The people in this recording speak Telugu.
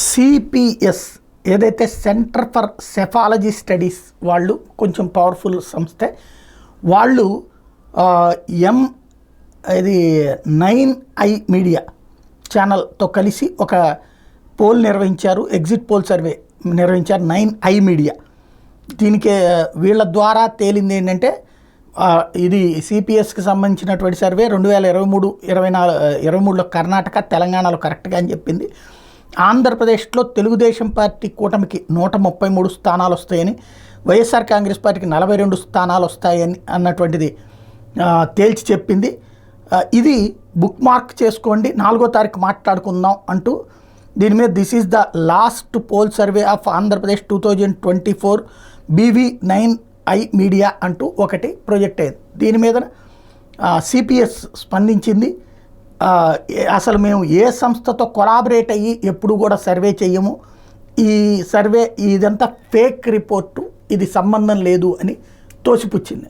సిపిఎస్ ఏదైతే సెంటర్ ఫర్ సెఫాలజీ స్టడీస్ వాళ్ళు కొంచెం పవర్ఫుల్ సంస్థే. వాళ్ళు ఎం ఇది 9i మీడియా ఛానల్తో కలిసి ఒక పోల్ నిర్వహించారు, ఎగ్జిట్ పోల్ సర్వే నిర్వహించారు 9i మీడియా. దీనికి వీళ్ళ ద్వారా తేలింది ఏంటంటే ఇది సిపిఎస్కి సంబంధించినటువంటి సర్వే 2023-24-23లో కర్ణాటక తెలంగాణలో కరెక్ట్గా అని చెప్పింది. ఆంధ్రప్రదేశ్లో తెలుగుదేశం పార్టీ కూటమికి 133 స్థానాలు వస్తాయని, వైఎస్ఆర్ కాంగ్రెస్ పార్టీకి 42 స్థానాలు వస్తాయని అన్నటువంటిది తేల్చి చెప్పింది. ఇది బుక్ మార్క్ చేసుకోండి, 4వ తారీఖు మాట్లాడుకుందాం అంటూ దీని మీద this is the last pole survey of Andhra Pradesh 2024 BV9i media అంటూ ఒకటి ప్రొజెక్ట్ అయ్యింది. దీని మీద సిపిఎస్ స్పందించింది. అసలు మేము ఏ సంస్థతో కొలాబరేట్ అయ్యి ఎప్పుడు కూడా సర్వే చెయ్యము, ఈ సర్వే ఇదంతా ఫేక్ రిపోర్టు, ఇది సంబంధం లేదు అని తోసిపుచ్చింది.